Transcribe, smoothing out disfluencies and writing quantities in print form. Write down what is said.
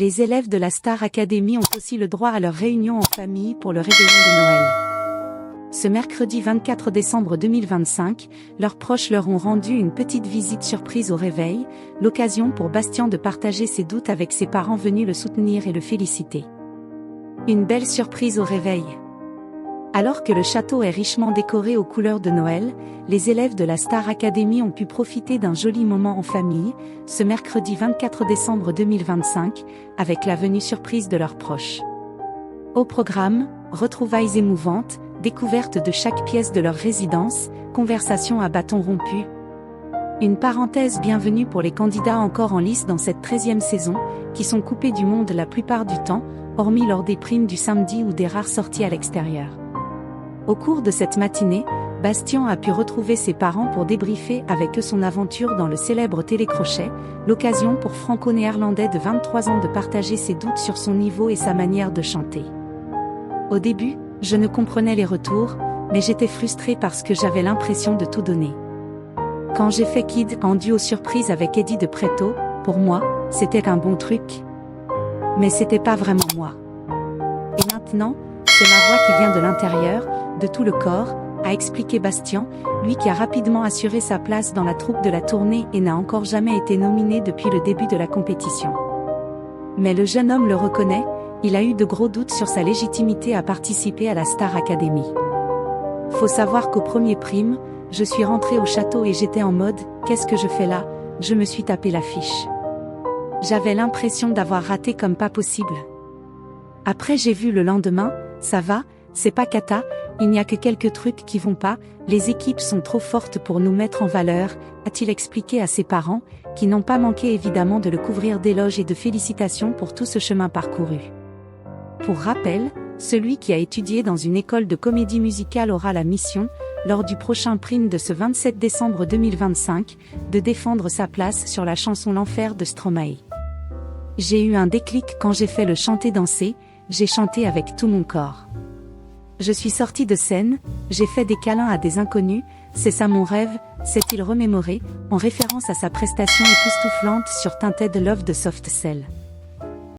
Les élèves de la Star Academy ont aussi le droit à leur réunion en famille pour le réveillon de Noël. Ce mercredi 24 décembre 2025, leurs proches leur ont rendu une petite visite surprise au réveil, l'occasion pour Bastien de partager ses doutes avec ses parents venus le soutenir et le féliciter. Une belle surprise au réveil. Alors que le château est richement décoré aux couleurs de Noël, les élèves de la Star Academy ont pu profiter d'un joli moment en famille, ce mercredi 24 décembre 2025, avec la venue surprise de leurs proches. Au programme, retrouvailles émouvantes, découverte de chaque pièce de leur résidence, conversation à bâton rompu. Une parenthèse bienvenue pour les candidats encore en lice dans cette 13e saison, qui sont coupés du monde la plupart du temps, hormis lors des primes du samedi ou des rares sorties à l'extérieur. Au cours de cette matinée, Bastien a pu retrouver ses parents pour débriefer avec eux son aventure dans le célèbre télécrochet, l'occasion pour franco-néerlandais de 23 ans de partager ses doutes sur son niveau et sa manière de chanter. Au début, je ne comprenais les retours, mais j'étais frustrée parce que j'avais l'impression de tout donner. Quand j'ai fait Kid en duo surprise avec Eddie de Preto, pour moi, c'était un bon truc. Mais c'était pas vraiment moi. Et maintenant, c'est ma voix qui vient de l'intérieur, de tout le corps, a expliqué Bastien, lui qui a rapidement assuré sa place dans la troupe de la tournée et n'a encore jamais été nominé depuis le début de la compétition. Mais le jeune homme le reconnaît, il a eu de gros doutes sur sa légitimité à participer à la Star Academy. Faut savoir qu'au premier prime, je suis rentrée au château et j'étais en mode « Qu'est-ce que je fais là ?» Je me suis tapé l'affiche. J'avais l'impression d'avoir raté comme pas possible. Après j'ai vu le lendemain, ça va, c'est pas cata, il n'y a que quelques trucs qui vont pas, les équipes sont trop fortes pour nous mettre en valeur, a-t-il expliqué à ses parents, qui n'ont pas manqué évidemment de le couvrir d'éloges et de félicitations pour tout ce chemin parcouru. Pour rappel, celui qui a étudié dans une école de comédie musicale aura la mission, lors du prochain prime de ce 27 décembre 2025, de défendre sa place sur la chanson L'Enfer de Stromae. J'ai eu un déclic quand j'ai fait le chanter-danser, j'ai chanté avec tout mon corps. Je suis sortie de scène, j'ai fait des câlins à des inconnus, c'est ça mon rêve, s'est-il remémoré, en référence à sa prestation époustouflante sur Tinted Love de Soft Cell.